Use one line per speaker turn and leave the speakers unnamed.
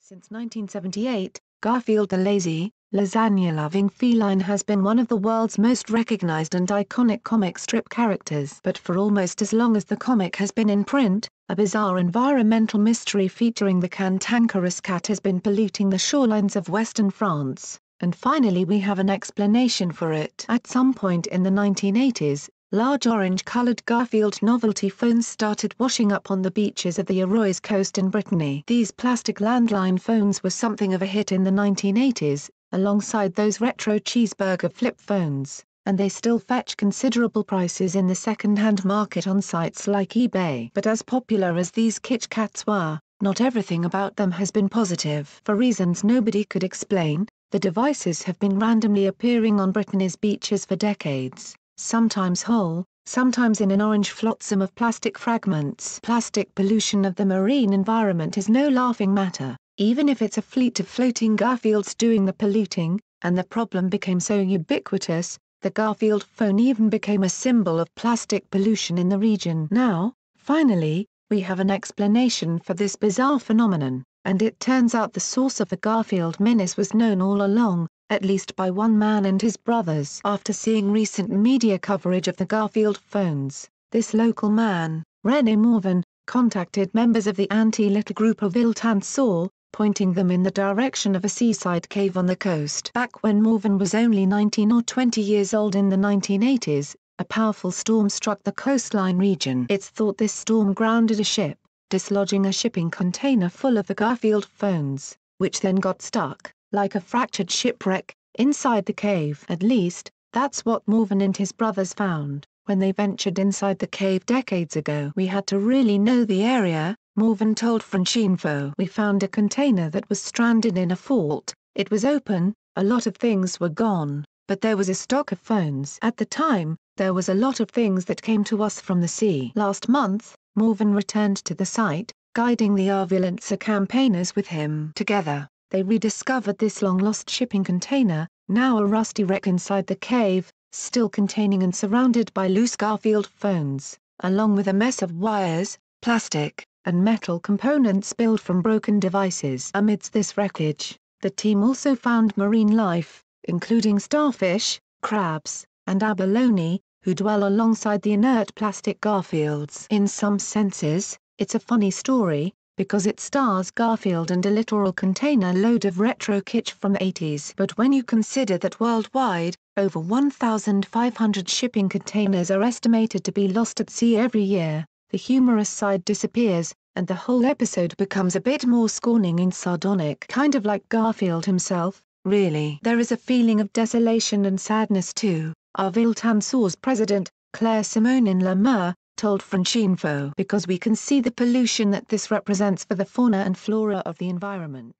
Since 1978, Garfield the lazy, lasagna-loving feline has been one of the world's most recognized and iconic comic strip characters. But for almost as long as the comic has been in print, a bizarre environmental mystery featuring the cantankerous cat has been polluting the shorelines of western France, and finally we have an explanation for it. At some point in the 1980s, large orange-colored Garfield novelty phones started washing up on the beaches of the Arroy's coast in Brittany. These plastic landline phones were something of a hit in the 1980s, alongside those retro cheeseburger flip phones, and they still fetch considerable prices in the second-hand market on sites like eBay. But as popular as these kitsch cats were, not everything about them has been positive. For reasons nobody could explain, the devices have been randomly appearing on Brittany's beaches for decades. Sometimes whole, sometimes in an orange flotsam of plastic fragments. Plastic pollution of the marine environment is no laughing matter, even if it's a fleet of floating Garfields doing the polluting, and the problem became so ubiquitous, the Garfield phone even became a symbol of plastic pollution in the region. Now, finally, we have an explanation for this bizarre phenomenon, and it turns out the source of the Garfield menace was known all along, at least by one man and his brothers. After seeing recent media coverage of the Garfield phones, this local man, René Morvan, contacted members of the anti-litter group of Il Tansour, pointing them in the direction of a seaside cave on the coast. Back when Morvan was only 19 or 20 years old in the 1980s, a powerful storm struck the coastline region. It's thought this storm grounded a ship, dislodging a shipping container full of the Garfield phones, which then got stuck, like a fractured shipwreck, inside the cave. At least, that's what Morvan and his brothers found, when they ventured inside the cave decades ago. We had to really know the area, Morvan told Franceinfo. We found a container that was stranded in a fault, it was open, a lot of things were gone, but there was a stock of phones. At the time, there was a lot of things that came to us from the sea. Last month, Morvan returned to the site, guiding the Arvilanza campaigners with him. Together, they rediscovered this long-lost shipping container, now a rusty wreck inside the cave, still containing and surrounded by loose Garfield phones, along with a mess of wires, plastic, and metal components spilled from broken devices. Amidst this wreckage, the team also found marine life, including starfish, crabs, and abalone, who dwell alongside the inert plastic Garfields. In some senses, it's a funny story, because it stars Garfield and a literal container load of retro kitsch from the 80s. But when you consider that worldwide, over 1,500 shipping containers are estimated to be lost at sea every year, the humorous side disappears, and the whole episode becomes a bit more scorning and sardonic. Kind of like Garfield himself, really. There is a feeling of desolation and sadness too, of Il Tansour's president, Claire Simonin Lemur, told Franceinfo, because we can see the pollution that this represents for the fauna and flora of the environment.